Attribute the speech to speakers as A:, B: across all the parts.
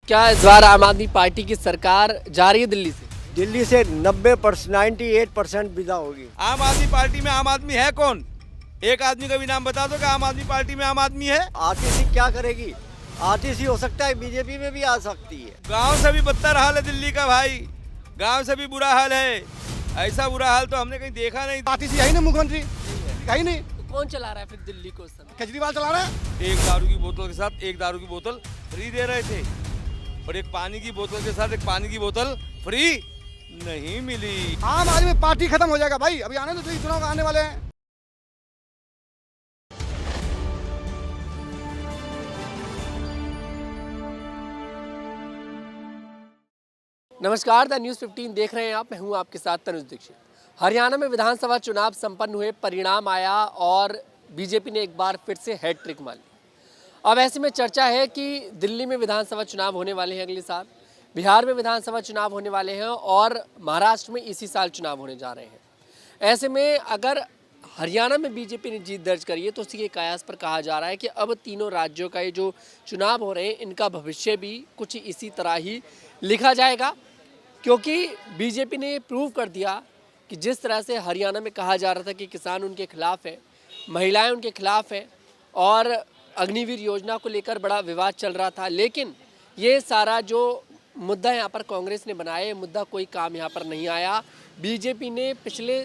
A: क्या इस बार आम आदमी पार्टी की सरकार जा रही है दिल्ली से?
B: दिल्ली से 90% 98% विदा होगी।
C: आम आदमी पार्टी में आम आदमी है कौन? एक आदमी का भी नाम बता दो कि आम आदमी पार्टी में आम आदमी है।
B: आरटीसी क्या करेगी? आरटीसी हो सकता है बीजेपी में भी आ सकती है।
C: गांव से भी बदतर हाल है दिल्ली का भाई, गांव से भी बुरा हाल है। ऐसा बुरा हाल तो हमने कहीं देखा नहीं।
D: आरटीसी है ही नहीं, मुख्यमंत्री है ही नहीं।
A: तो कौन चला रहा है फिर दिल्ली को इस समय?
D: केजरीवाल चला रहा है।
C: एक दारू की बोतल के साथ एक दारू की बोतल फ्री दे रहे थे और एक पानी की बोतल के साथ एक पानी की बोतल फ्री नहीं मिली।
D: आम आदमी पार्टी खत्म हो जाएगा भाई, अभी आने तो चुनाव आने वाले हैं।
A: नमस्कार, द न्यूज़ 15 देख रहे हैं आप। मैं हूं आपके साथ तनुज दीक्षित। हरियाणा में विधानसभा चुनाव संपन्न हुए, परिणाम आया और बीजेपी ने एक बार फिर से हैट्रिक मार ली। अब ऐसे में चर्चा है कि दिल्ली में विधानसभा चुनाव होने वाले हैं अगले साल, बिहार में विधानसभा चुनाव होने वाले हैं और महाराष्ट्र में इसी साल चुनाव होने जा रहे हैं। ऐसे में अगर हरियाणा में बीजेपी ने जीत दर्ज करी है तो उसी के कयास पर कहा जा रहा है कि अब तीनों राज्यों का ये जो चुनाव हो रहे हैं इनका भविष्य भी कुछ इसी तरह ही लिखा जाएगा, क्योंकि बीजेपी ने प्रूव कर दिया कि जिस तरह से हरियाणा में कहा जा रहा था कि किसान उनके खिलाफ है, महिलाएं उनके खिलाफ है और अग्निवीर योजना को लेकर बड़ा विवाद चल रहा था, लेकिन ये सारा जो मुद्दा यहाँ पर कांग्रेस ने बनाया, ये मुद्दा कोई काम यहाँ पर नहीं आया। बीजेपी ने पिछले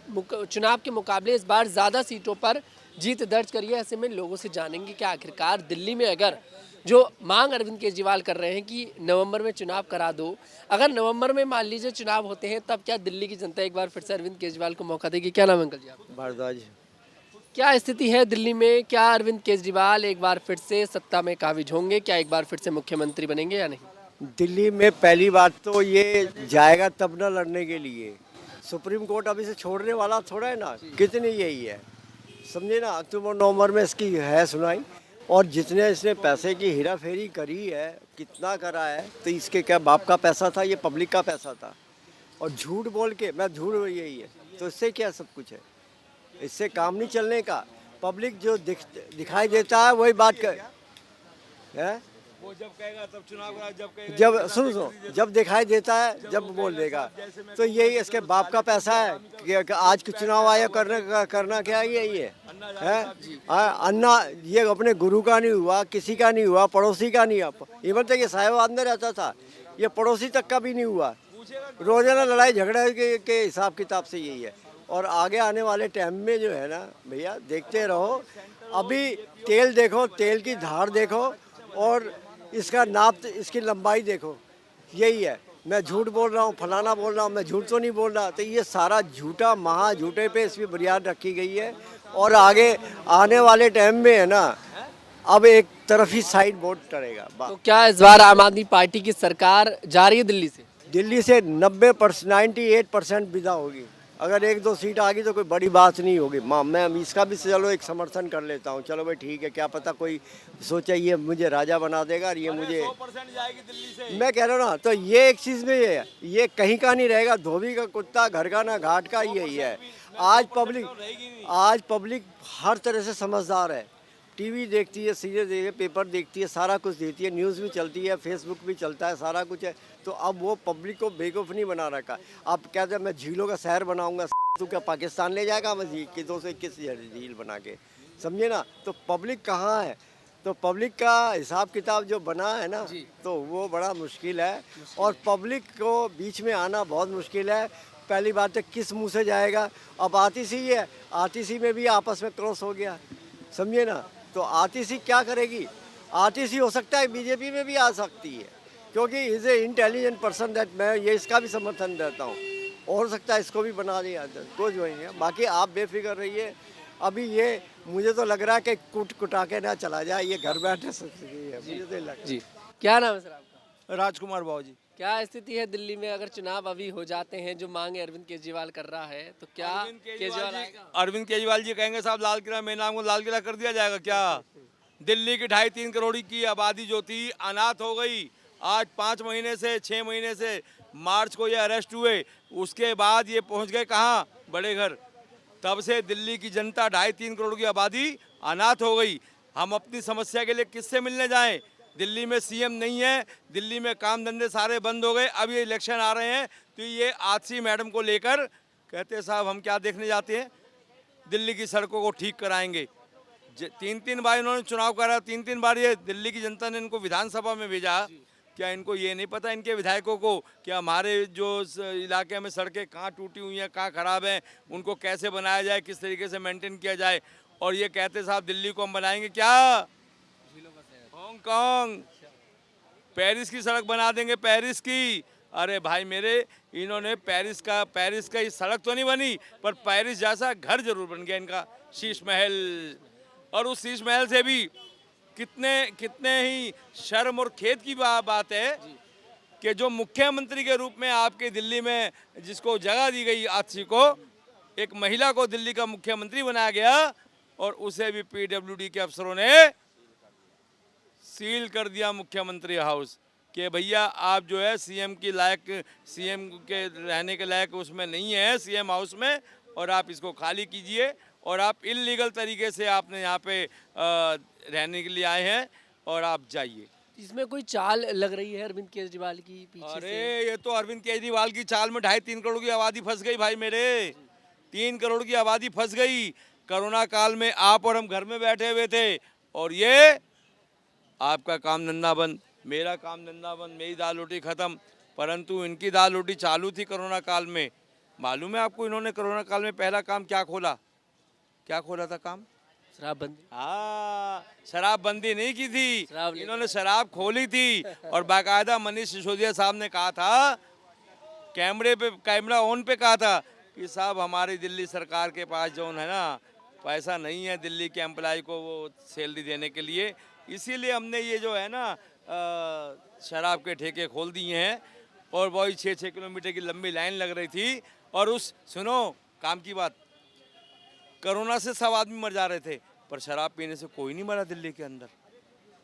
A: चुनाव के मुकाबले इस बार ज़्यादा सीटों पर जीत दर्ज करी है। ऐसे में लोगों से जानेंगे कि आखिरकार दिल्ली में अगर जो मांग अरविंद केजरीवाल कर रहे हैं कि नवंबर में चुनाव करा दो, अगर नवंबर में मान लीजिए चुनाव होते हैं तब क्या दिल्ली की जनता एक बार फिर से अरविंद केजरीवाल को मौका देगी? क्या नाम है अंकल जी आपका?
B: भारद्वाज।
A: क्या स्थिति है दिल्ली में? क्या अरविंद केजरीवाल एक बार फिर से सत्ता में काबिज होंगे? क्या एक बार फिर से मुख्यमंत्री बनेंगे या नहीं?
B: दिल्ली में पहली बात तो ये जाएगा तब ना लड़ने के लिए। सुप्रीम कोर्ट अभी से छोड़ने वाला थोड़ा है ना, कितनी यही है, समझे ना। अक्टूबर नवंबर में इसकी है सुनाई। और जितने इसने पैसे की हेरा फेरी करी है, कितना करा है, तो इसके क्या बाप का पैसा था? ये पब्लिक का पैसा था। और झूठ बोल के मैं झूठ यही है, तो इससे क्या सब कुछ है? इससे काम नहीं चलने का। पब्लिक जो दिखाई देता है वही बात कर है।
C: वो जब कहेगा तब चुनाव करा, जब कहेगा
B: जब सुनो जब दिखाई देता है जब बोल देगा, तो यही इसके बाप का पैसा है कि आज के चुनाव आयोग करना क्या यही है? अन्ना ये अपने गुरु का नहीं हुआ, किसी का नहीं हुआ, पड़ोसी का नहीं हुआ। इवन तक ये साहिबाबाद में रहता था, ये पड़ोसी तक का भी नहीं हुआ। रोजाना लड़ाई झगड़े के हिसाब किताब से यही है। और आगे आने वाले टाइम में जो है ना भैया, देखते रहो। अभी तेल देखो, तेल की धार देखो और इसका नाप, इसकी लंबाई देखो, यही है। मैं झूठ बोल रहा हूँ, फलाना बोल रहा हूँ, मैं झूठ तो नहीं बोल रहा। तो ये सारा झूठा महा झूठे पे इसकी बुनियाद रखी गई है। और आगे आने वाले टाइम में है ना, अब एक तरफ ही साइड बोर्ड टरेगा।
A: तो क्या इस बार आम आदमी पार्टी की सरकार जा रही है दिल्ली से?
B: दिल्ली से 90% 98% विदा होगी। अगर एक दो सीट आ गई तो कोई बड़ी बात नहीं होगी। मैं इसका भी चलो एक समर्थन कर लेता हूँ। चलो भाई ठीक है, क्या पता कोई सोचा ये मुझे राजा बना देगा और ये मुझे
C: 100% जाएगी दिल्ली से।
B: मैं कह रहा हूँ ना, तो ये एक चीज़ में ये कहीं का नहीं रहेगा। धोबी का कुत्ता घर का ना घाट का, यही है। आज पब्लिक हर तरह से समझदार है। टीवी देखती है, सीरियल देखती है, पेपर देखती है, सारा कुछ देखती है, न्यूज़ भी चलती है, फेसबुक भी चलता है, सारा कुछ है। तो अब वो पब्लिक को बेवकूफ़ नहीं बना रखा। अब कहते हैं मैं झीलों का शहर बनाऊंगा, तू क्या पाकिस्तान ले जाएगा मजीद कि 221 झील बना के, समझे ना। तो पब्लिक कहाँ है? तो पब्लिक का हिसाब किताब जो बना है ना, तो वो बड़ा मुश्किल है। और पब्लिक को बीच में आना बहुत मुश्किल है। पहली बात है किस मुँह से जाएगा? अब आरटीसी है, आरटीसी में भी आपस में क्रॉस हो गया, समझिए ना। तो आरटीसी क्या करेगी? आरटीसी हो सकता है बीजेपी में भी आ सकती है, क्योंकि is a intelligent person that, मैं ये इसका भी समर्थन देता हूँ। हो सकता है इसको भी बना दिया, कुछ वही है। बाकी आप बेफिक्र रहिए। अभी ये मुझे तो लग रहा है कि कुटा के ना चला जाए, ये घर बैठे सकती है, मुझे तो लग रहा है।
A: जी, क्या नाम है सर आपका?
C: राजकुमार बाबू जी।
A: क्या स्थिति है दिल्ली में? अगर चुनाव अभी हो जाते हैं, जो मांग अरविंद केजरीवाल कर रहा है, तो क्या केजरीवाल आएगा?
C: अरविंद केजरीवाल जी कहेंगे साहब लाल किला, मेरे नाम को लाल किला कर दिया जाएगा क्या? दिल्ली की 2.5-3 करोड़ की आबादी जो थी अनाथ हो गई। आज 5 महीने से 6 महीने से मार्च को ये अरेस्ट हुए, उसके बाद ये पहुंच गए कहाँ? बड़े घर। तब से दिल्ली की जनता 2.5-3 करोड़ की आबादी अनाथ हो गई। हम अपनी समस्या के लिए किससे मिलने जाएं? दिल्ली में सीएम नहीं है, दिल्ली में काम धंधे सारे बंद हो गए। अब ये इलेक्शन आ रहे हैं तो ये आतिशी मैडम को लेकर कहते हैं साहब हम क्या देखने जाते हैं, दिल्ली की सड़कों को ठीक कराएंगे। 3 बार इन्होंने चुनाव करा, 3 बार ये दिल्ली की जनता ने इनको विधानसभा में भेजा। क्या इनको ये नहीं पता इनके विधायकों को कि हमारे जो इलाके में सड़कें कहाँ टूटी हुई हैं, कहाँ खराब हैं, उनको कैसे बनाया जाए, किस तरीके से मेंटेन किया जाए। और ये कहते साहब दिल्ली को हम बनाएंगे क्या, हांगकांग, पेरिस की सड़क बना देंगे, पेरिस की। अरे भाई मेरे, इन्होंने पेरिस का ये सड़क तो नहीं बनी पर पेरिस जैसा घर जरूर बन गया इनका, शीश महल। और उस शीश महल से भी कितने ही शर्म और खेद की बात है कि जो मुख्यमंत्री के रूप में आपके दिल्ली में जिसको जगह दी गई आतिशी को, एक महिला को दिल्ली का मुख्यमंत्री बनाया गया और उसे भी पीडब्ल्यूडी के अफसरों ने सील कर दिया मुख्यमंत्री हाउस कि भैया आप जो है सीएम के रहने के लायक उसमें नहीं है सीएम हाउस में, और आप इसको खाली कीजिए। और आप इल्लीगल तरीके से आपने यहाँ पे रहने के लिए आए हैं और आप जाइए।
A: इसमें कोई चाल लग रही है अरविंद केजरीवाल की पीछे
C: अरे
A: से?
C: ये तो अरविंद केजरीवाल की चाल में 2.5-3 करोड़ की आबादी फंस गई भाई मेरे। 3 करोड़ की आबादी फंस गई। कोरोना काल में आप और हम घर में बैठे हुए थे और ये आपका काम धंधा बंद, मेरा काम धंधा बंद, मेरी दाल रोटी खत्म। परंतु इनकी दाल रोटी चालू थी कोरोना काल में। मालूम है आपको इन्होंने कोरोना काल में पहला काम क्या खोला था काम?
A: शराबबंदी।
C: हाँ, शराबबंदी नहीं की थी,
A: शराब
C: इन्होंने शराब खोली थी। और बाकायदा मनीष सिसोदिया साहब ने कहा था, कैमरा ऑन पे कहा था कि साहब हमारी दिल्ली सरकार के पास जो है ना पैसा नहीं है दिल्ली के एम्प्लॉय को वो सैलरी देने के लिए, इसीलिए हमने ये जो है ना शराब के ठेके खोल दिए हैं। और वही 6-6 किलोमीटर की लंबी लाइन लग रही थी। और सुनो काम की बात, कोरोना से सब आदमी मर जा रहे थे पर शराब पीने से कोई नहीं मरा दिल्ली के अंदर।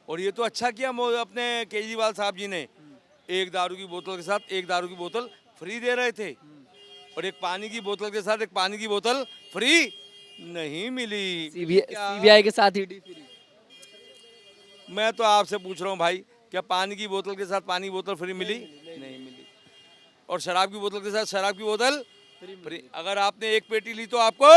C: और ये तो अच्छा किया अपने केजरीवाल साहब जी ने, एक दारू की बोतल के साथ एक दारू की बोतल फ्री दे रहे थे और एक पानी की बोतल के साथ एक पानी की बोतल फ्री नहीं मिली।
A: सीबीआई के साथ ईडी फ्री।
C: मैं तो आपसे पूछ रहा हूँ भाई, क्या पानी की बोतल के साथ पानी की बोतल फ्री मिली? नहीं मिली। और शराब की बोतल के साथ शराब की बोतल फ्री। अगर आपने एक पेटी ली तो आपको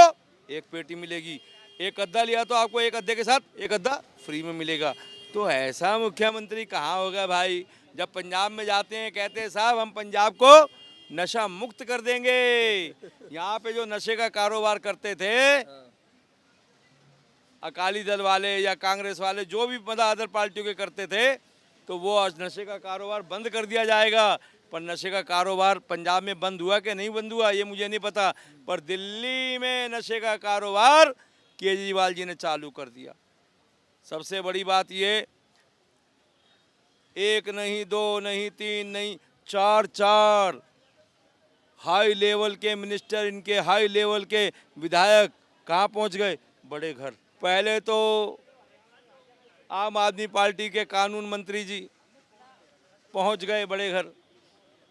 C: एक पेटी मिलेगी, एक गद्दा लिया तो आपको एक गद्दे के साथ एक गद्दा फ्री में मिलेगा। तो ऐसा मुख्यमंत्री कहाँ होगा भाई? जब पंजाब में जाते हैं कहते हैं साहब हम पंजाब को नशा मुक्त कर देंगे। यहाँ पे जो नशे का कारोबार करते थे अकाली दल वाले या कांग्रेस वाले, जो भी मतलब अदर पार्टियों के करते थे, तो वो आज नशे का कारोबार बंद कर दिया जाएगा। पर नशे का कारोबार पंजाब में बंद हुआ कि नहीं बंद हुआ ये मुझे नहीं पता, पर दिल्ली में नशे का कारोबार केजरीवाल जी ने चालू कर दिया। सबसे बड़ी बात ये, 1 नहीं 2 नहीं 3 नहीं 4 हाई लेवल के मिनिस्टर, इनके हाई लेवल के विधायक कहाँ पहुँच गए? बड़े घर। पहले तो आम आदमी पार्टी के कानून मंत्री जी पहुँच गए बड़े घर।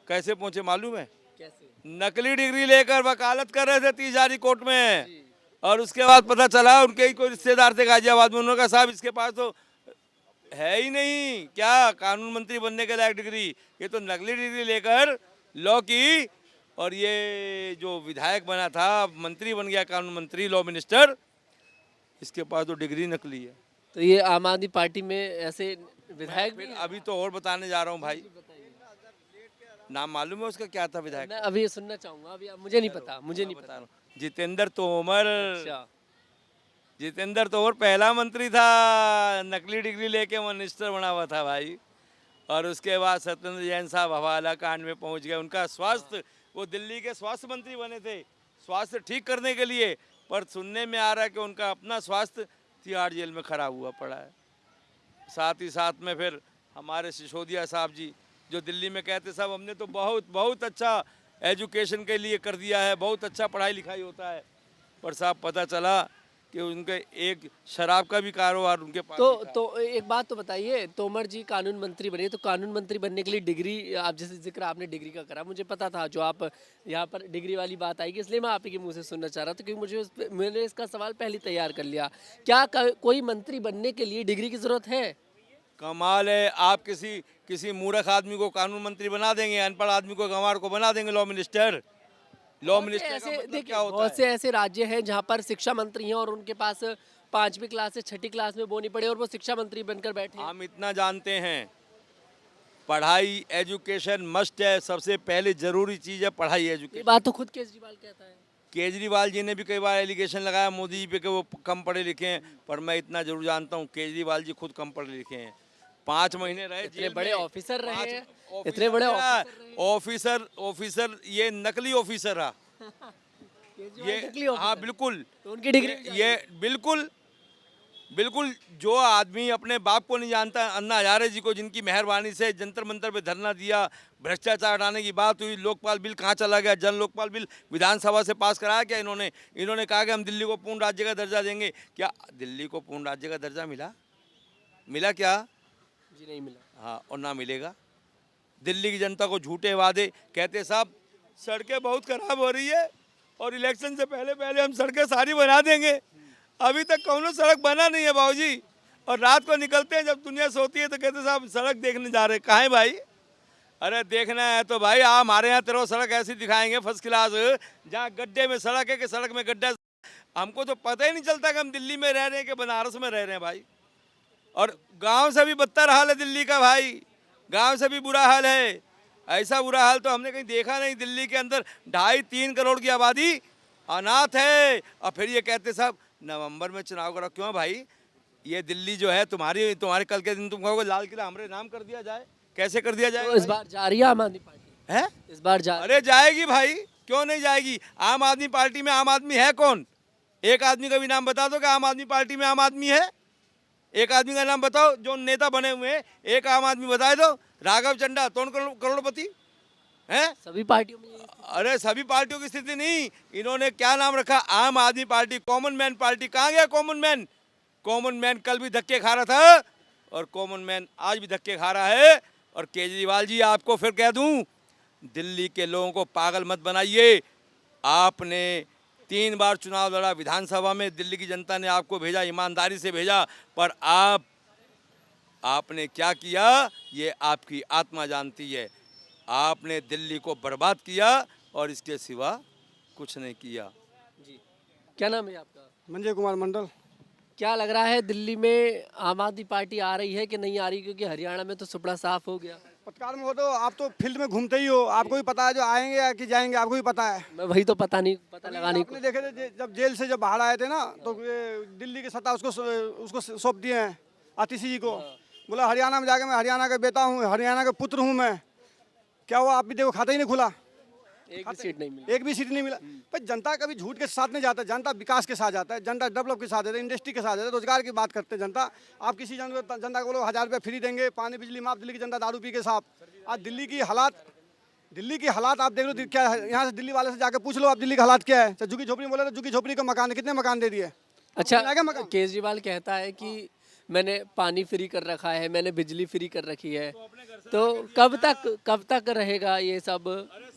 C: कैसे पहुँचे मालूम है?
A: कैसे?
C: नकली डिग्री लेकर वकालत कर रहे थे 30 हज़ारी कोर्ट में। और उसके बाद पता चला उनके ही कोई रिश्तेदार थे गाजियाबाद में, उन्होंने कहा साहब इसके पास तो है ही नहीं क्या कानून मंत्री बनने के लायक डिग्री, ये तो नकली डिग्री लेकर लॉ की। और ये जो विधायक बना था, मंत्री बन गया, कानून मंत्री, लॉ मिनिस्टर, इसके पास तो डिग्री नकली है।
A: तो ये आम आदमी पार्टी में ऐसे विधायक भी?
C: फिर अभी तो और बताने जा रहा हूँ भाई, नाम मालूम है उसका क्या था विधायक?
A: मैं अभी सुनना चाहूंगा, अभी मुझे नहीं पता, मुझे नहीं पता।
C: जितेंद्र तोमर।
A: अच्छा।
C: जितेंद्र तोमर पहला मंत्री था, नकली डिग्री लेके मिनिस्टर बना हुआ था भाई। और उसके बाद सत्येंद्र जैन साहब हवाला कांड में पहुंच गए। उनका स्वास्थ्य, वो दिल्ली के स्वास्थ्य मंत्री बने थे स्वास्थ्य ठीक करने के लिए, पर सुनने में आ रहा है कि उनका अपना स्वास्थ्य तिहाड़ जेल में खराब हुआ पड़ा है। साथ ही साथ में फिर हमारे सिसोदिया साहब जी जो दिल्ली में कहते साहब हमने तो बहुत अच्छा एजुकेशन के लिए कर दिया है, बहुत अच्छा पढ़ाई लिखाई होता है, पर साहब पता चला कि उनके एक शराब का भी कारोबार उनके पास
A: तो एक बात तो बताइए, तोमर जी कानून मंत्री बने, तो कानून मंत्री बनने के लिए डिग्री, आप जैसे जिक्र आपने डिग्री का करा, मुझे पता था जो आप यहाँ पर डिग्री वाली बात आएगी, इसलिए मैं आप ही के मुंह से सुनना चाह रहा था, क्योंकि मैंने इसका सवाल पहले तैयार कर लिया। क्या कोई मंत्री बनने के लिए डिग्री की जरूरत है?
C: कमाल है, आप किसी मूर्ख आदमी को कानून मंत्री बना देंगे, अनपढ़ आदमी को गंवार को बना देंगे लॉ मिनिस्टर। लॉ मिनिस्टर का
A: ऐसे
C: मतलब
A: देखिए
C: क्या होता
A: बहुत
C: है?
A: से ऐसे राज्य हैं जहाँ पर शिक्षा मंत्री हैं और उनके पास 5वीं क्लास से 6ठी क्लास में बोनी पड़े और वो शिक्षा मंत्री बनकर बैठे हैं।
C: हम इतना जानते हैं, पढ़ाई एजुकेशन मस्ट है, सबसे पहले जरूरी चीज़ है पढ़ाई
A: ये
C: एजुकेशन।
A: बात तो खुद केजरीवाल कहता है।
C: केजरीवाल जी ने भी कई बार एलिगेशन लगाया मोदी जी पे कि वो कम पढ़े लिखे हैं, पर मैं इतना जरूर जानता हूँ केजरीवाल जी खुद कम पढ़े लिखे हैं। 5 महीने रहे
A: इतने
C: जेल
A: बड़े
C: में।
A: ऑफिसर रहे हैं,
C: ऑफिसर
A: इतने बड़े
C: क्या?
A: ऑफिसर
C: ऑफिसर ये नकली ऑफिसर रहा
A: केजरीवाल
C: ये। हाँ बिल्कुल,
A: तो उनकी डिग्री
C: ये बिल्कुल बिल्कुल जो आदमी अपने बाप को नहीं जानता, अन्ना हजारे जी को जिनकी मेहरबानी से जंतर मंतर पे धरना दिया, भ्रष्टाचार हटाने की बात हुई, लोकपाल बिल कहाँ चला गया, जन लोकपाल बिल विधानसभा से पास कराया क्या इन्होंने कहा कि हम दिल्ली को पूर्ण राज्य का दर्जा देंगे। क्या दिल्ली को पूर्ण राज्य का दर्जा मिला क्या?
A: जी नहीं मिला।
C: हाँ, और ना मिलेगा। दिल्ली की जनता को झूठे वादे, कहते साहब सड़कें बहुत खराब हो रही है और इलेक्शन से पहले पहले हम सड़कें सारी बना देंगे। अभी तक कौनो सड़क बना नहीं है बाबूजी, और रात को निकलते हैं जब दुनिया सोती है तो कहते साहब सड़क देखने जा रहे हैं। कहाँ है भाई? अरे देखना है तो भाई आप हमारे यहाँ तेरे सड़क ऐसी दिखाएंगे फर्स्ट क्लास, जहाँ गड्ढे में सड़क है कि सड़क में गड्ढा। हमको तो पता ही नहीं चलता कि हम दिल्ली में रह रहे हैं कि बनारस में रह रहे हैं भाई। और गांव से भी बदतर हाल है दिल्ली का भाई, गांव से भी बुरा हाल है। ऐसा बुरा हाल तो हमने कहीं देखा नहीं। दिल्ली के अंदर 2.5-3 करोड़ की आबादी अनाथ है, और फिर ये कहते साहब नवंबर में चुनाव करो। क्यों भाई? ये दिल्ली जो है तुम्हारे कल के दिन तुम कहोगे लाल किला हमारे नाम कर दिया जाए, कैसे कर दिया जाए?
A: तो इस बार जा रही है आम आदमी पार्टी
C: है?
A: इस बार जा
C: अरे जाएगी भाई, क्यों नहीं जाएगी? आम आदमी पार्टी में आम आदमी है कौन? एक आदमी का भी नाम बता दो कि आम आदमी पार्टी में आम आदमी है। एक आदमी का नाम बताओ जो नेता बने हुए हैं, एक आम आदमी बताए दो। राघव चड्ढा कौन करोड़पति हैं?
A: सभी पार्टियों में यही स्थिति।
C: अरे सभी पार्टियों की स्थिति नहीं, इन्होंने क्या नाम रखा? आम आदमी पार्टी, कॉमन मैन पार्टी। कहाँ गया कॉमन मैन? कॉमन मैन कल भी धक्के खा रहा था और कॉमन मैन आज भी धक्के खा रहा है। और केजरीवाल जी आपको फिर कह दूं, दिल्ली के लोगों को पागल मत बनाइए। आपने 3 बार चुनाव लड़ा विधानसभा में, दिल्ली की जनता ने आपको भेजा, ईमानदारी से भेजा, पर आपने क्या किया ये आपकी आत्मा जानती है। आपने दिल्ली को बर्बाद किया और इसके सिवा कुछ नहीं किया।
A: जी क्या नाम है आपका?
D: मंजय कुमार मंडल।
A: क्या लग रहा है दिल्ली में आम आदमी पार्टी आ रही है कि नहीं आ रही? क्योंकि हरियाणा में तो सुपड़ा साफ हो गया।
D: पत्रकार में हो तो आप तो फील्ड में घूमते ही हो, आपको भी पता है जो आएंगे या कि जाएंगे, आपको भी पता है।
A: मैं वही तो पता लगाने
D: आपने देखे थे जब जेल से जब बाहर आए थे ना, तो ये दिल्ली की सत्ता उसको सौंप दिए हैं आतिशी जी को। बोला हरियाणा में जाके मैं हरियाणा का बेटा हूँ, हरियाणा का पुत्र हूँ मैं। क्या हुआ? आप भी देखो खाता ही नहीं खुला,
A: एक भी सीट नहीं मिली।
D: एक भी सीट नहीं मिला। पर जनता कभी झूठ के साथ नहीं जाता, जनता विकास के साथ जाता है, जनता डेवलप के साथ जाता है, इंडस्ट्री के साथ जाता है, रोजगार की बात करते हैं जनता। आप किसी जनता को बोलो 1000 रुपये फ्री देंगे, पानी बिजली माफ। दिल्ली की जनता दारू पी के साथ। आज दिल्ली की हालात आप देख लो क्या है। यहाँ से दिल्ली वाले से जाकर पूछ लो आप दिल्ली का हालात क्या है। झुग्गी झोपड़ी बोले तो झुग्गी झोपड़ी का मकान है, कितने मकान दे दिए?
A: अच्छा
D: मकान
A: केजरीवाल कहता है कि मैंने पानी फ्री कर रखा है, मैंने बिजली फ्री कर रखी है, तो कब तक रहेगा ये सब?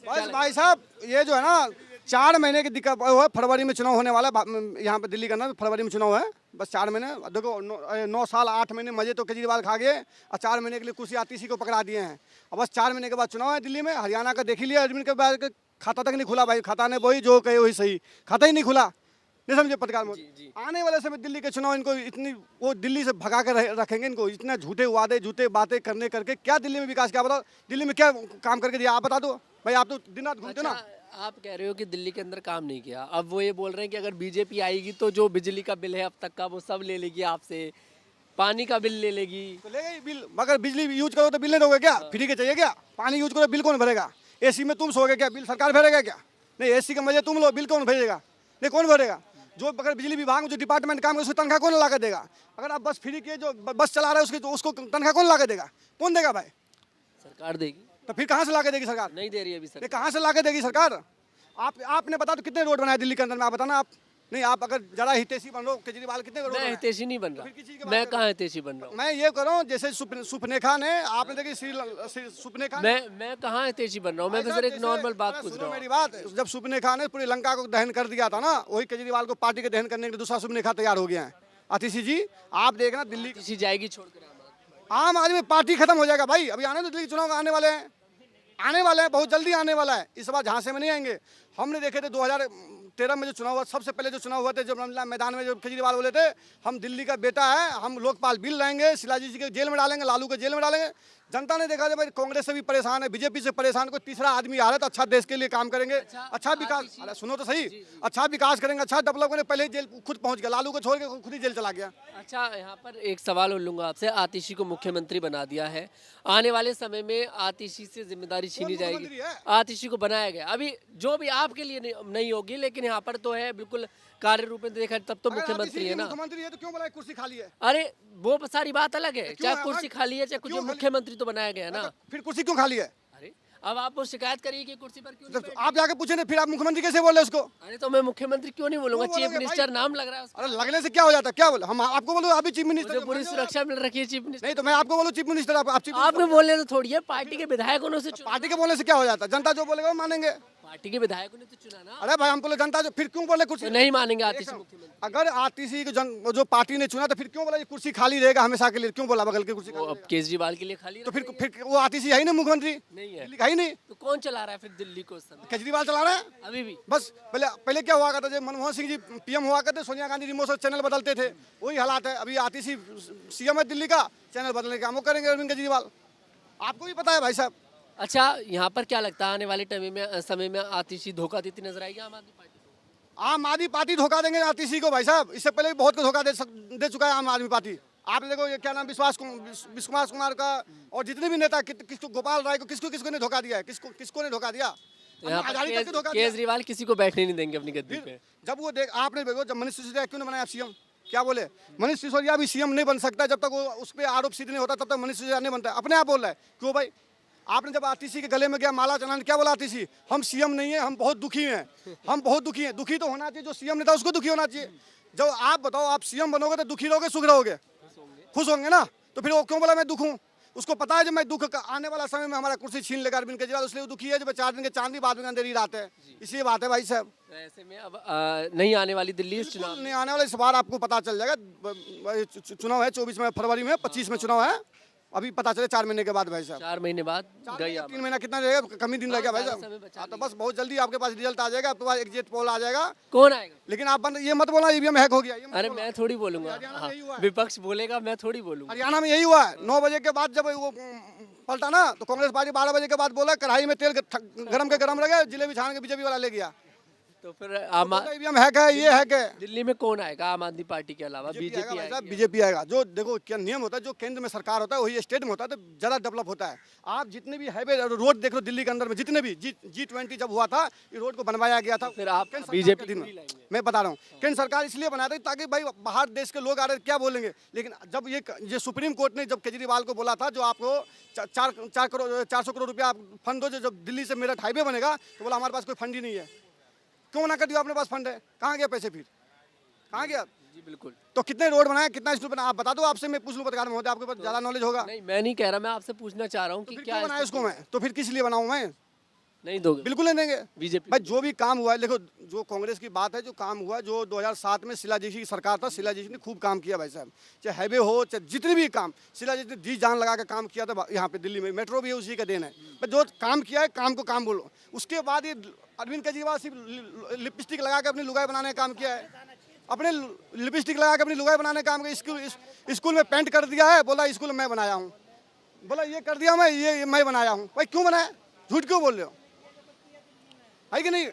D: बस भाई साहब ये जो है ना 4 महीने की दिक्कत है। फरवरी में चुनाव होने वाला है यहाँ पे दिल्ली का ना, फरवरी में चुनाव है। बस 4 महीने देखो, 9 साल 8 महीने मजे तो केजरीवाल खा गए और 4 महीने के लिए कुर्सी आतिशी को पकड़ा दिए हैं। और बस 4 महीने के बाद चुनाव है दिल्ली में। हरियाणा का देख ही लिया, एडमिट के बाद खाता तक नहीं खुला भाई। खाता ने वही जो कहे वही सही, खाता ही नहीं खुला। नहीं समझे पत्रकार में? आने वाले समय दिल्ली के चुनाव इनको इतनी वो दिल्ली से भगा कर रखेंगे इनको। इतना झूठे वादे झूठे बातें करके क्या दिल्ली में विकास, क्या बताओ दिल्ली में क्या काम करके दिया? आप बता दो भाई, आप तो दिन रात घूमते हो ना।
A: आप कह रहे हो कि दिल्ली के अंदर काम नहीं किया, अब वो ये बोल रहे हैं कि अगर बीजेपी आएगी तो जो बिजली का बिल है अब तक का वो सब ले लेगी आपसे, पानी का बिल ले लेगी।
D: तो ले गई बिल, मगर बिजली यूज करो तो बिल नहीं दोगे क्या? फ्री के चाहिए क्या? पानी यूज करो बिल कौन भरेगा? एसी में तुम सोगे क्या? बिल सरकार भरेगा क्या? नहीं, एसी का मजे तुम लो, बिल कौन भेजेगा? नहीं, कौन भरेगा? जो अगर बिजली विभाग में जो डिपार्टमेंट काम है उसको तनख्वाह कौन ला कर देगा? अगर आप बस फ्री के जो बस चला रहे हैं उसको तनख्वाह कौन ला कर देगा? कौन देगा भाई?
A: सरकार देगी।
D: तो फिर कहाँ से ला के देगी सरकार?
A: नहीं दे रही है अभी सरकार।
D: कहाँ से ला के देगी सरकार? आपने बता तो कितने रोड बनाए दिल्ली के अंदर में? आप बताना। आप नहीं, आप अगर जरा हितैषी बन रहे हो, केजरीवाल कितने रोड
A: मैं
D: बनाए?
A: हितैषी नहीं बन
D: फिर किस चीज़ की
A: रहा,
D: बात
A: मैं
D: कर
A: कहाँ हितैषी बन रहा हूँ?
D: मैं ये करूँ जैसे सुपनेखा ने, आपने देखी सुपनेखा ने,
A: मैं कहाँ हितैषी बन रहा हूँ? मैं तो सिर्फ एक नॉर्मल बात पूछ रहा हूँ।
D: मेरी बात, जब सुपनेखा ने पूरी लंका को दहन कर दिया था ना, वही केजरीवाल को पार्टी के दहन करने के लिए दूसरा सुपनेखा तैयार हो गया है। आतिशी जी आप देखना दिल्ली
A: किसी जाएगी छोड़ कर
D: आम आदमी पार्टी खत्म हो जाएगा भाई। अभी आने तो दिल्ली चुनाव आने वाले हैं, बहुत जल्दी आने वाला है। इस बार झांसे में नहीं आएंगे। हमने देखे थे 2013 में जो चुनाव हुआ, सबसे पहले जो चुनाव हुआ थे, जब रामलीला मैदान में जो केजरीवाल बोले थे हम दिल्ली का बेटा है, हम लोकपाल बिल लाएंगे, शिलाजी जी के जेल में डालेंगे, लालू को जेल में डालेंगे। जनता ने देखा जब भाई कांग्रेस से भी परेशान है, बीजेपी से परेशान, कोई तीसरा आदमी आ रहा है तो अच्छा देश के लिए काम करेंगे, अच्छा विकास, अरे सुनो तो सही, अच्छा विकास करेंगे, अच्छा डेवलप करेंगे। पहले जेल खुद पहुंच गया, लालू को छोड़ के खुद ही जेल चला गया।
A: अच्छा, यहाँ पर एक सवाल और लूंगा आपसे। आतिशी को मुख्यमंत्री बना दिया है, आने वाले समय में आतिशी से जिम्मेदारी छीनी जाएगी,
D: मुख्यमंत्री है?
A: आतिशी को बनाया गया। अभी जो भी आपके लिए नहीं होगी, लेकिन यहाँ पर तो है बिल्कुल कार्य रूप में देखा तब तो
D: अगर
A: मुख्यमंत्री है ना।
D: मुख्यमंत्री है तो क्यों बोला कुर्सी खाली है?
A: अरे वो सारी बात अलग है,
D: क्यों
A: चाहे
D: है?
A: कुर्सी खाली है चाहे कुछ,
D: क्यों खाली?
A: मुख्यमंत्री तो बनाया गया ना।
D: फिर कुर्सी क्यों खाली है?
A: अरे अब आप वो शिकायत करिए कि कुर्सी पर क्यों नहीं
D: तो
A: बैठे?
D: आप जाके पूछे ना, फिर आप मुख्यमंत्री कैसे बोल रहे उसको?
A: अरे तो मैं मुख्यमंत्री क्यों नहीं बोलूंगा,
D: क्यों
A: चीफ
D: बोलोगे
A: मिनिस्टर
D: भाई?
A: नाम लग रहा है उसका।
D: अरे लगने से क्या हो जाता है? क्या बोले हम आपको बोलो अभी चीफ मिनिस्टर?
A: मुझे पूरी सुरक्षा मिल रखी है चीफ मिनिस्टर।
D: नहीं तो मैं आपको बोलूं चीफ मिनिस्टर, आप चीफ
A: आपके बोलने तो थोड़ी है, पार्टी के विधायकों ने उसे चुना।
D: पार्टी के बोलने से क्या हो जाता है? जनता जो बोलेगा वो मानेंगे।
A: पार्टी के विधायकों ने तो चुना ना,
D: अरे भाई हम बोले जनता जो, फिर क्यों बोले
A: तो
D: कुर्सी?
A: नहीं मानेंगे आतिशी मुख्यमंत्री।
D: अगर आतिशी को जो पार्टी ने चुना तो फिर क्यों बोला ये कुर्सी खाली रहेगा हमेशा के लिए? क्यों बोला बगल की कुर्सी
A: वो
D: खाली
A: अब केजरीवाल के लिए खाली
D: रहेगा? तो
A: रख देंगे।
D: फिर वो आतिशी है ही नहीं मुख्यमंत्री,
A: नहीं है
D: दिल्ली का ही नहीं,
A: तो कौन चला रहा है फिर दिल्ली को उस समय?
D: केजरीवाल चला रहा है।
A: अभी भी
D: बस पहले क्या हुआ करता, जब मनमोहन सिंह जी पीएम हुआ करते, सोनिया गांधी रिमोट से चैनल बदलते थे, वही हालात है। अभी आतिशी सीएम है दिल्ली का, चैनल बदलने का काम वो करेंगे अरविंद केजरीवाल, आपको भी पता है भाई साहब।
A: अच्छा, यहाँ पर क्या लगता है आने वाले समय में आतिशी धोखा देती नजर आएगी आम आदमी पार्टी को?
D: आम आदमी पार्टी धोखा देंगे आतिशी को भाई साहब। इससे पहले भी बहुत को धोखा दे चुका है आम आदमी पार्टी। आपने देखो ये क्या नाम विश्वास कुमार का और जितने भी नेता, किसको गोपाल राय को, किसको ने धोखा दिया है? किसको ने धोखा दिया?
A: यहाँ
D: आजादी तक
A: पर
D: के धोखा दिया।
A: केजरीवाल किसी को बैठने नहीं देंगे अपनी गद्दी पे।
D: फिर जब वो आपने देखो जब मनीष सिसोदिया क्यों नहीं बनाया सीएम? क्या बोले? मनीष सिसोदिया भी सीएम नहीं बन सकता जब तक वो उस पर आरोप सिद्ध नहीं होता, तब तक मनीष सिसोदिया नहीं बनता। अपने आप बोल रहा है। क्यों भाई? आपने जब आतिशी के गले में गया माला चलाने, क्या बोला आतिशी? हम सीएम नहीं है, हम बहुत दुखी हैं, हम बहुत दुखी हैं। दुखी तो होना चाहिए, जो सीएम नेता उसको दुखी होना चाहिए। जब आप बताओ आप सीएम बनोगे तो दुखी रहोगे सुख रहोगे? खुश होंगे ना। तो फिर वो क्यों बोला मैं दुख हूँ? उसको पता है जब मैं दुख आने वाला समय में हमारा कुर्सी छीन लेगा अरविंद केजरीवाल, इसलिए वो दुखी है। जब 4 दिन के चांदी बाद में अंधेरी रात है, इसी बात है भाई साहब।
A: तो ऐसे में अब नहीं आने वाली दिल्ली इस चुनाव में।
D: नहीं आने वाला, इस बार आपको पता चल जाएगा। चुनाव है 24 में फरवरी में, 25 में चुनाव है, अभी पता चले 4 महीने के बाद भाई साहब।
A: 4 महीने बाद गई
D: 3 महीना कितना रहेगा? कम ही दिन लगेगा भाई
A: ज़्यादा समय
D: साहब।
A: बचा
D: हाँ, तो बस बहुत जल्दी आपके पास रिजल्ट आ जाएगा, आपके पास एग्जिट पोल आ जाएगा।
A: कौन आएगा?
D: लेकिन आप ये मत बोलना ईवीएम हैक हो गया, ये मत
A: अरे
D: बोलना।
A: मैं थोड़ी बोलूंगा,
D: हरियाणा में
A: हाँ,
D: यही हुआ है।
A: विपक्ष बोलेगा, मैं थोड़ी बोलूंगा।
D: हरियाणा में यही हुआ है। 9 बजे के बाद जब वो पलटा ना, तो कांग्रेस पार्टी 12 बजे के बाद बोला कढ़ाई में तेल गरम के गरम रह गया, जिलेबी छान के बीजेपी वाला ले गया।
A: तो फिर
D: ईवीएम हैक है, ये हैक है।
A: दिल्ली में कौन आएगा आम आदमी पार्टी के अलावा? बीजेपी आएगी।
D: बीजेपी आएगा। जो देखो क्या नियम होता है, जो केंद्र में सरकार होता है वही स्टेट में होता है, तो ज़्यादा डेवलप होता है। आप जितने भी हाईवे रोड देख लो दिल्ली के अंदर में, जितने भी G20 जब हुआ था, ये रोड को बनवाया गया था।
A: फिर आप
D: केंद्र सरकार
A: बीजेपी
D: के दिन में।
A: पूरी लाएंगे।
D: मैं बता रहा हूँ, केंद्र सरकार इसलिए बनाया था ताकि भाई बाहर देश के लोग आ रहे क्या बोलेंगे। लेकिन जब ये सुप्रीम कोर्ट ने जब केजरीवाल को बोला था, जो आपको 400 करोड़ रुपया आप फंड दो, जब दिल्ली से मेरठ हाईवे बनेगा, तो बोला हमारे पास कोई फंड ही नहीं है। क्यों ना कर दिया? अपने पास फंड है, कहाँ गया पैसे? फिर कहाँ गया?
A: जी बिल्कुल।
D: तो कितने रोड बनाए, कितना स्कूल बनाया, आप बता दो। आपसे मैं पूछ लूँ पत्रकार महोदय, आपके पास ज़्यादा नॉलेज होगा।
A: नहीं मैं नहीं कह रहा, मैं आपसे पूछना चाह रहा हूँ कि
D: फिर
A: क्या
D: क्यों बनाया उसको मैं? तो फिर किस लिए बनाऊँ मैं?
A: नहीं दोगे?
D: बिल्कुल नहीं देंगे
A: बीजेपी
D: भाई। जो भी काम हुआ है, देखो जो कांग्रेस की बात है, जो काम हुआ, जो 2007 में शिलाजीत की सरकार था, शिलाजीत ने खूब काम किया भाई साहब। चाहे हाईवे हो, चाहे जितने भी काम, शिलाजीत ने जी जान लगा के काम किया था। यहाँ पे दिल्ली में मेट्रो भी है, उसी का देन है। भाई जो काम किया है, काम को काम बोलो। उसके बाद ये अरविंद केजरीवाल सिर्फ लिपस्टिक लगा के अपनी लुगाई बनाने का काम किया है। अपने लिपस्टिक लगा के अपनी लुगाई बनाने का काम किया। स्कूल में पेंट कर दिया है, बोला स्कूल मैं बनाया हूँ, बोला ये कर दिया मैं बनाया हूँ। भाई क्यों बनाया? झूठ क्यों बोल रहे हो? है कि नहीं?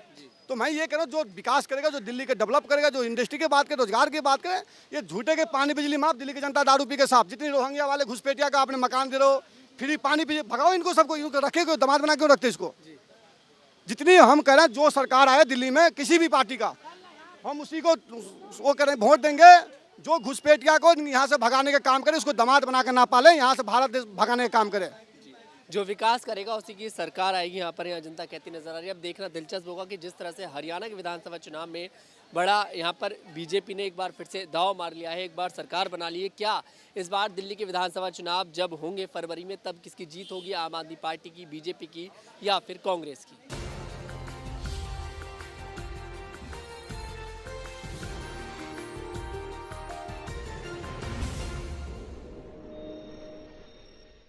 D: तो मैं ये कह रहा हूँ, जो विकास करेगा, जो दिल्ली के डेवलप करेगा, जो इंडस्ट्री की बात करे, रोजगार की बात करे, ये झूठे के पानी बिजली माफ, दिल्ली की जनता दारू पी के साफ। जितनी रोहिंग्या वाले घुसपैठिया का आपने मकान दे रहे हो, फ्री पानी पी, भगाओ इनको सबको। इनको रखे क्यों? दामाद बना क्यों रखते इसको? जितनी हम कह रहे हैं, जो सरकार आए दिल्ली में किसी भी पार्टी का, हम उसी को वो करें, वोट देंगे। जो घुसपैठिया को यहाँ से भगाने का काम करे, उसको दामाद बना के ना पाले, यहाँ से भारत देश भगाने का काम करे।
A: जो विकास करेगा उसी की सरकार आएगी, यहाँ पर यहाँ जनता कहती नजर आ रही है। अब देखना दिलचस्प होगा कि जिस तरह से हरियाणा के विधानसभा चुनाव में बड़ा यहाँ पर बीजेपी ने एक बार फिर से दाव मार लिया है, एक बार सरकार बना ली है। क्या इस बार दिल्ली के विधानसभा चुनाव जब होंगे फरवरी में, तब किसकी जीत होगी? आम आदमी पार्टी की, बीजेपी की या फिर कांग्रेस की?